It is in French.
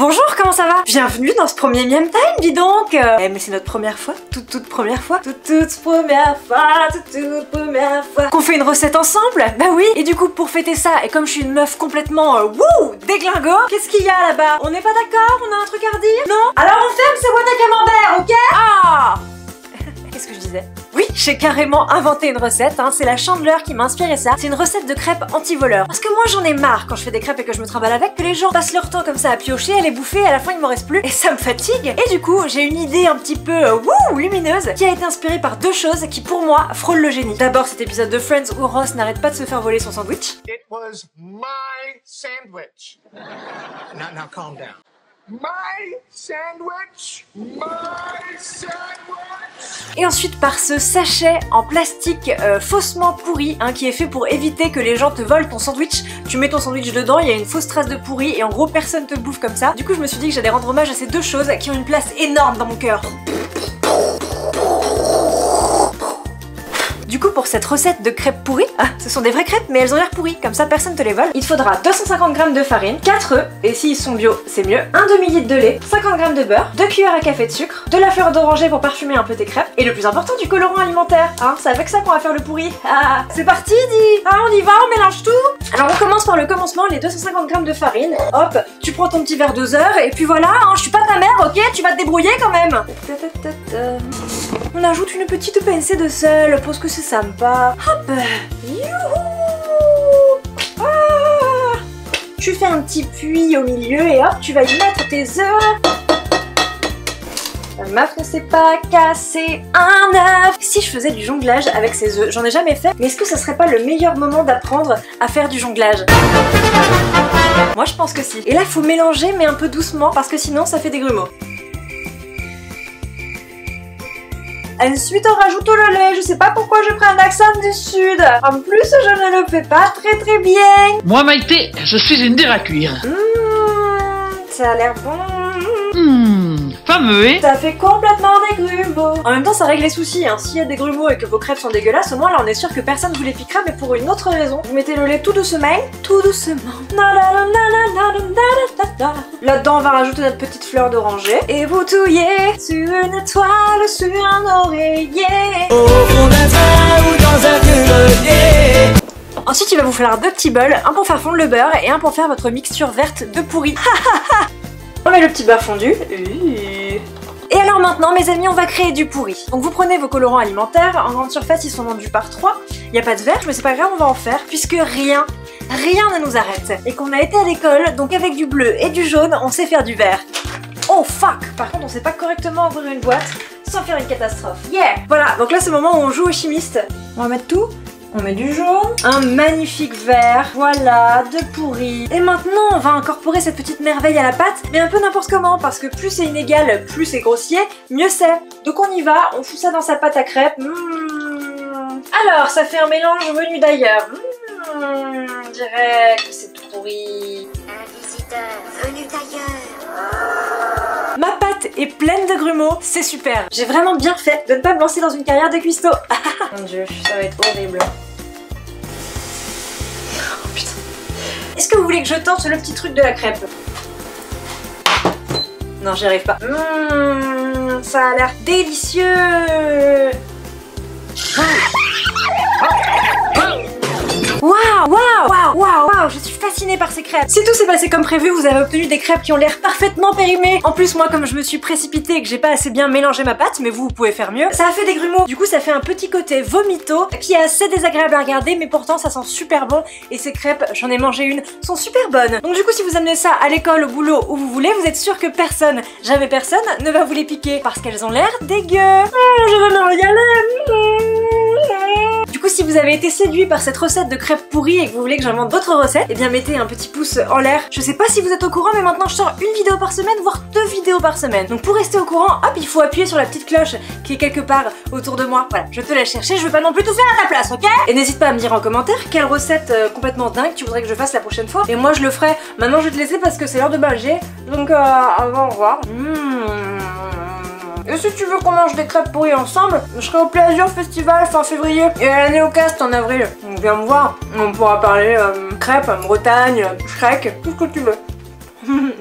Bonjour, comment ça va? Bienvenue dans ce premier Miam Time, dis donc. Mais c'est notre première fois, toute première fois, toute première fois qu'on fait une recette ensemble. Bah oui. Et du coup, pour fêter ça, et comme je suis une meuf complètement wouh, déglingo, qu'est-ce qu'il y a là-bas? On n'est pas d'accord? On a un truc à redire? Non? Alors on ferme ces boîtes à camembert, ok? Ah. Qu'est-ce que je disais? Oui, j'ai carrément inventé une recette, hein. C'est la Chandeleur qui m'a inspiré ça. C'est une recette de crêpes anti-voleurs. Parce que moi j'en ai marre quand je fais des crêpes et que je me trimballe avec, que les gens passent leur temps comme ça à piocher, à les bouffer, et à la fin il m'en reste plus, et ça me fatigue. Et du coup, j'ai une idée un petit peu wouh, lumineuse, qui a été inspirée par deux choses qui pour moi frôlent le génie. D'abord cet épisode de Friends où Ross n'arrête pas de se faire voler son sandwich. It was my sandwich. Now calm down. My sandwich! My sandwich! Et ensuite par ce sachet en plastique faussement pourri, hein, qui est fait pour éviter que les gens te volent ton sandwich. Tu mets ton sandwich dedans, il y a une fausse trace de pourri et en gros personne te bouffe comme ça. Du coup je me suis dit que j'allais rendre hommage à ces deux choses qui ont une place énorme dans mon cœur. Du coup pour cette recette de crêpes pourries, ce sont des vraies crêpes mais elles ont l'air pourries, comme ça personne te les vole. Il faudra 250 g de farine, 4 œufs, et s'ils sont bio c'est mieux, un demi-litre de lait, 50 g de beurre, 2 cuillères à café de sucre, de la fleur d'oranger pour parfumer un peu tes crêpes, et le plus important du colorant alimentaire, hein, c'est avec ça qu'on va faire le pourri. Ah, c'est parti dit. Ah, on y va, on mélange tout. Alors on commence par le commencement, les 250 g de farine, hop, tu prends ton petit verre doseur, et puis voilà, hein, je suis pas ta mère, ok, tu vas te débrouiller quand même. On ajoute une petite pincée de sel parce que c'est sympa. Hop, youhou. Ah. Tu fais un petit puits au milieu et hop, tu vas y mettre tes œufs. La meuf ne sait pas casser un œuf. Si je faisais du jonglage avec ces œufs, j'en ai jamais fait, mais est-ce que ça serait pas le meilleur moment d'apprendre à faire du jonglage? Moi je pense que si. Et là faut mélanger mais un peu doucement parce que sinon ça fait des grumeaux. Ensuite on rajoute le lait, je sais pas pourquoi je prends un accent du sud. En plus je ne le fais pas très bien. Moi Maïté, je suis une terre à cuire. Ça a l'air bon. Fameux, hein? Ça fait complètement des grumeaux. En même temps ça règle les soucis, hein. S'il y a des grumeaux et que vos crêpes sont dégueulasses, au moins là on est sûr que personne vous les piquera, mais pour une autre raison. Vous mettez le lait tout doucement. Là-dedans on va rajouter notre petite fleur d'oranger. Et vous touillez sur une étoile, sur un oreiller. Au fond d'un train ou dans un grenier. Ensuite il va vous falloir deux petits bols, un pour faire fondre le beurre et un pour faire votre mixture verte de pourri. On met le petit beurre fondu. Et alors maintenant mes amis on va créer du pourri. Donc vous prenez vos colorants alimentaires, en grande surface ils sont vendus par 3. Il n'y a pas de vert mais c'est pas grave, on va en faire puisque rien ne nous arrête. Et qu'on a été à l'école, donc avec du bleu et du jaune on sait faire du vert. Oh fuck. Par contre on sait pas correctement ouvrir une boîte sans faire une catastrophe. Yeah. Voilà, donc là c'est le moment où on joue au chimiste. On va mettre tout. On met du jaune, un magnifique vert, voilà, de pourri. Et maintenant, on va incorporer cette petite merveille à la pâte, mais un peu n'importe comment, parce que plus c'est inégal, plus c'est grossier, mieux c'est. Donc on y va, on fout ça dans sa pâte à crêpes. Alors, ça fait un mélange venu d'ailleurs. On dirait que c'est tout pourri. Un visiteur venu d'ailleurs. Ma pâte est pleine de grumeaux, c'est super. J'ai vraiment bien fait de ne pas me lancer dans une carrière de cuistot. Mon dieu, ça va être horrible. Oh putain. Est-ce que vous voulez que je tente le petit truc de la crêpe? Non, j'y arrive pas. Ça a l'air délicieux. Waouh, je suis fascinée par ces crêpes. Si tout s'est passé comme prévu, vous avez obtenu des crêpes qui ont l'air parfaitement périmées. En plus, moi, comme je me suis précipitée et que j'ai pas assez bien mélangé ma pâte, mais vous pouvez faire mieux, ça a fait des grumeaux. Du coup, ça fait un petit côté vomito qui est assez désagréable à regarder, mais pourtant, ça sent super bon. Et ces crêpes, j'en ai mangé une, sont super bonnes. Donc du coup, si vous amenez ça à l'école, au boulot, où vous voulez, vous êtes sûr que personne, jamais personne, ne va vous les piquer parce qu'elles ont l'air dégueu. Je veux me régaler. Du coup, si vous avez été séduit par cette recette de crêpes pourries et que vous voulez que j'invente d'autres recettes, eh bien mettez un petit pouce en l'air. Je sais pas si vous êtes au courant, mais maintenant je sors une vidéo par semaine, voire 2 vidéos par semaine. Donc pour rester au courant, hop, il faut appuyer sur la petite cloche qui est quelque part autour de moi. Voilà, je te laisse chercher, je veux pas non plus tout faire à ta place, ok? Et n'hésite pas à me dire en commentaire quelle recette complètement dingue tu voudrais que je fasse la prochaine fois. Et moi je le ferai. Maintenant je vais te laisser parce que c'est l'heure de manger. Donc au revoir. Et si tu veux qu'on mange des crêpes pourries ensemble, je serai au Plaisir Festival fin février et à la Néocast en avril. Donc viens me voir, on pourra parler crêpes, Bretagne, Shrek, tout ce que tu veux.